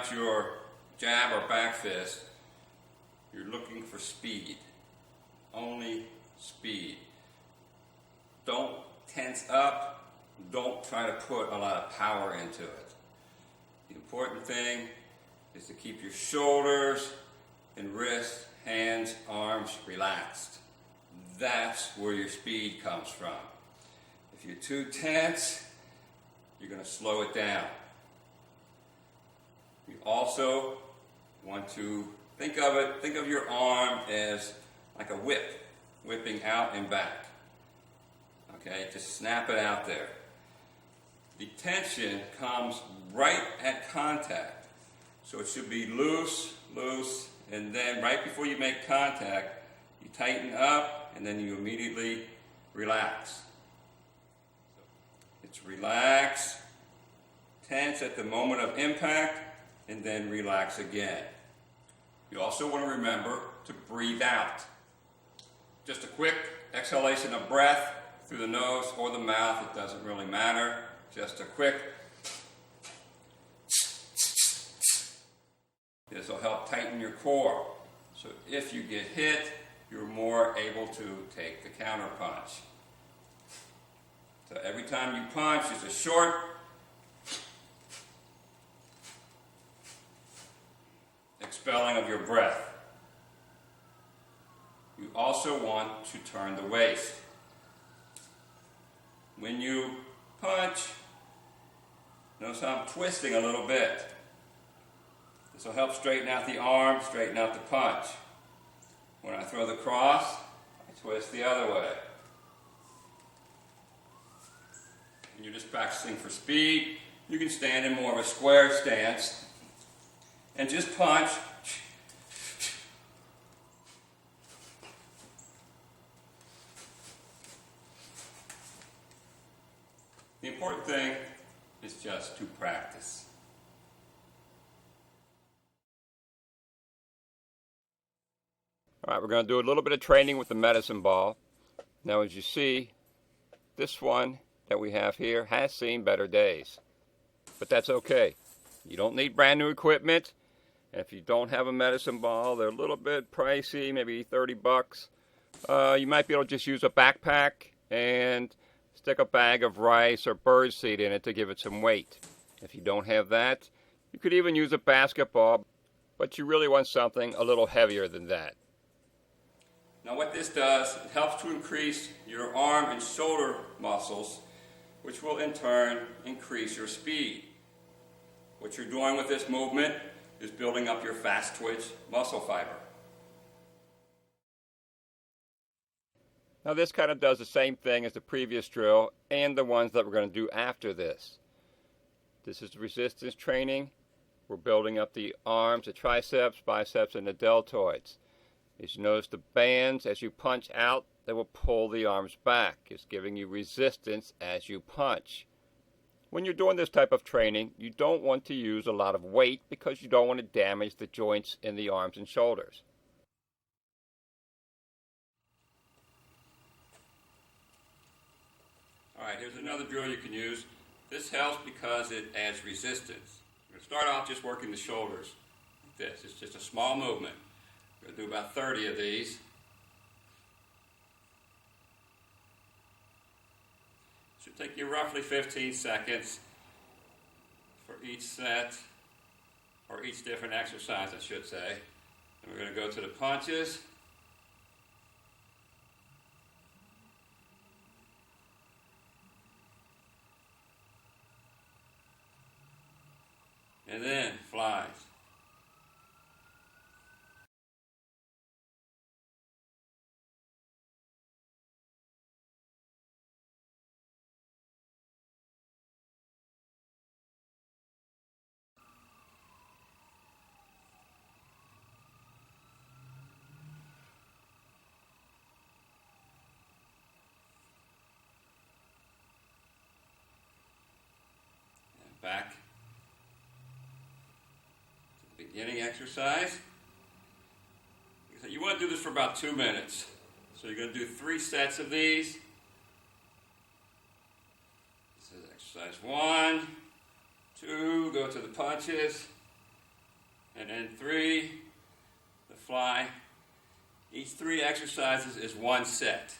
out your jab or back fist, you're looking for speed. Only speed. Don't tense up. Don't try to put a lot of power into it. The important thing is to keep your shoulders and wrists, hands, arms relaxed. That's where your speed comes from. If you're too tense, you're going to slow it down. You also want to think of your arm as like a whip, whipping out and back. Okay, just snap it out there. The tension comes right at contact. So it should be loose, loose, and then right before you make contact, you tighten up and then you immediately relax. It's relax, tense at the moment of impact, and then relax again. You also want to remember to breathe out. Just a quick exhalation of breath through the nose or the mouth, it doesn't really matter. Just a quick. This will help tighten your core. So if you get hit, you're more able to take the counter punch. So every time you punch, it's a short expelling of your breath. You also want to turn the waist. When you punch, notice how I'm twisting a little bit. This will help straighten out the arm, straighten out the punch. When I throw the cross, I twist the other way. When you're just practicing for speed, you can stand in more of a square stance and just punch. The important thing is just to practice. All right, we're going to do a little bit of training with the medicine ball. Now, as you see, this one that we have here has seen better days. But that's okay. You don't need brand new equipment. And if you don't have a medicine ball, they're a little bit pricey, maybe 30 bucks. You might be able to just use a backpack and stick a bag of rice or birdseed in it to give it some weight. If you don't have that, you could even use a basketball, but you really want something a little heavier than that. Now what this does, it helps to increase your arm and shoulder muscles, which will in turn increase your speed. What you're doing with this movement is building up your fast twitch muscle fiber. Now this kind of does the same thing as the previous drill and the ones that we're going to do after this. This is resistance training. We're building up the arms, the triceps, biceps, and the deltoids. As you notice the bands, as you punch out, they will pull the arms back. It's giving you resistance as you punch. When you're doing this type of training, you don't want to use a lot of weight because you don't want to damage the joints in the arms and shoulders. Alright, here's another drill you can use. This helps because it adds resistance. We're going to start off just working the shoulders like this. It's just a small movement. We're going to do about 30 of these. Should take you roughly 15 seconds for each set, or each different exercise, I should say. And we're going to go to the punches. And then flies. And back. Beginning exercise. You want to do this for about 2 minutes. So you're going to do 3 sets of these. This is exercise 1, 2, go to the punches, and then 3, the fly. Each 3 exercises is 1 set.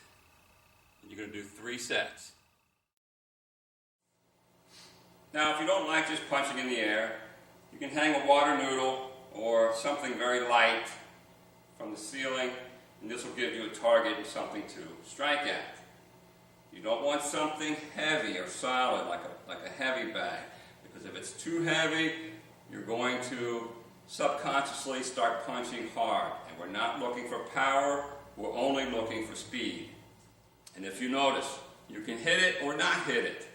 You're going to do 3 sets. Now, if you don't like just punching in the air, you can hang a water noodle or something very light from the ceiling, and this will give you a target and something to strike at. You don't want something heavy or solid like a heavy bag, because if it's too heavy, you're going to subconsciously start punching hard. And we're not looking for power, we're only looking for speed. And if you notice, you can hit it or not hit it.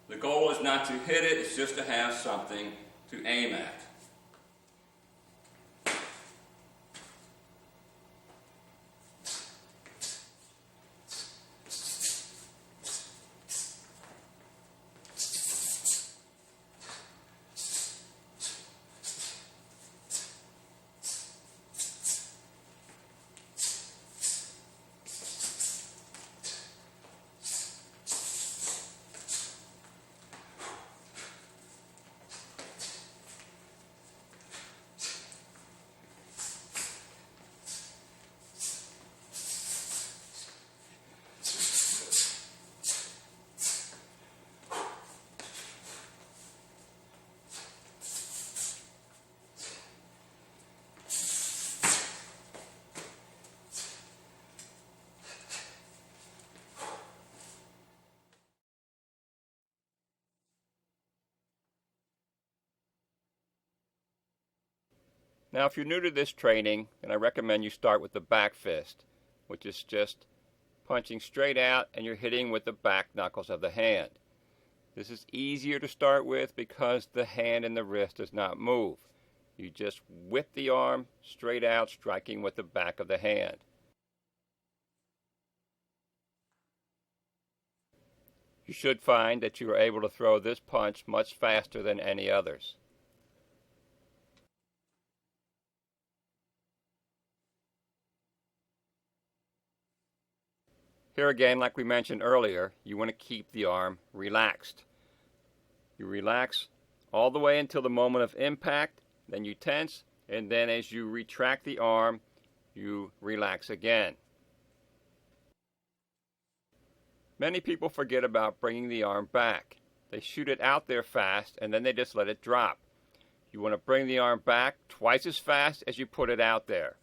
The goal is not to hit it, it's just to have something to aim at. Now, if you're new to this training, then I recommend you start with the back fist, which is just punching straight out and you're hitting with the back knuckles of the hand. This is easier to start with because the hand and the wrist does not move. You just whip the arm straight out, striking with the back of the hand. You should find that you are able to throw this punch much faster than any others. Here again, like we mentioned earlier, you want to keep the arm relaxed. You relax all the way until the moment of impact, then you tense, and then as you retract the arm, you relax again. Many people forget about bringing the arm back. They shoot it out there fast, and then they just let it drop. You want to bring the arm back twice as fast as you put it out there.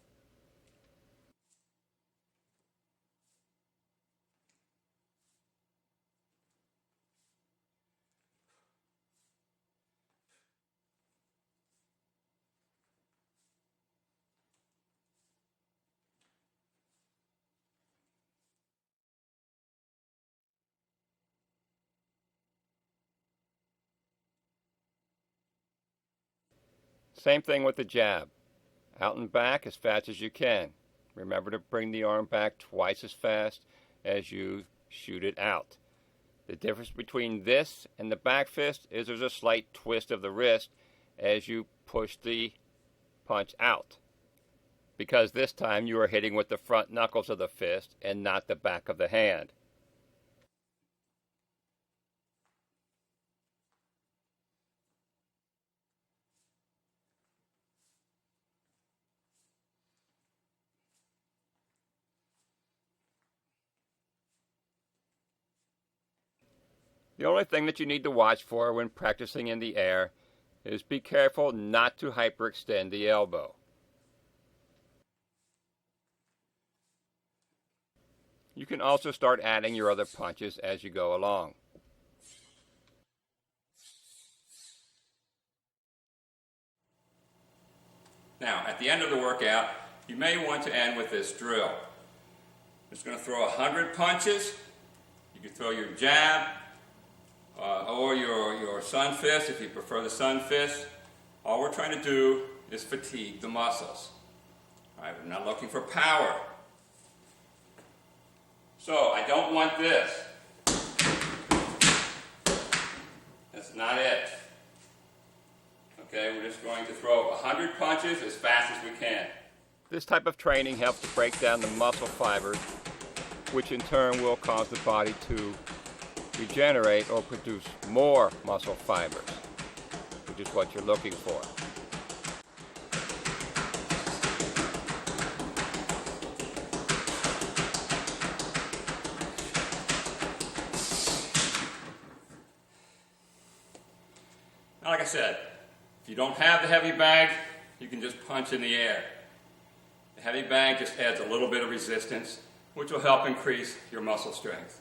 Same thing with the jab. Out and back as fast as you can. Remember to bring the arm back twice as fast as you shoot it out. The difference between this and the back fist is there's a slight twist of the wrist as you push the punch out, because this time you are hitting with the front knuckles of the fist and not the back of the hand. The only thing that you need to watch for when practicing in the air is be careful not to hyperextend the elbow. You can also start adding your other punches as you go along. Now, at the end of the workout, you may want to end with this drill. I'm just going to throw 100 punches. You can throw your jab, or your sun fist if you prefer the sun fist. All we're trying to do is fatigue the muscles. All right, we're not looking for power. So I don't want this. That's not it. Okay, we're just going to throw 100 punches as fast as we can. This type of training helps to break down the muscle fibers, which in turn will cause the body to regenerate or produce more muscle fibers, which is what you're looking for. Now, like I said, if you don't have the heavy bag, you can just punch in the air. The heavy bag just adds a little bit of resistance, which will help increase your muscle strength.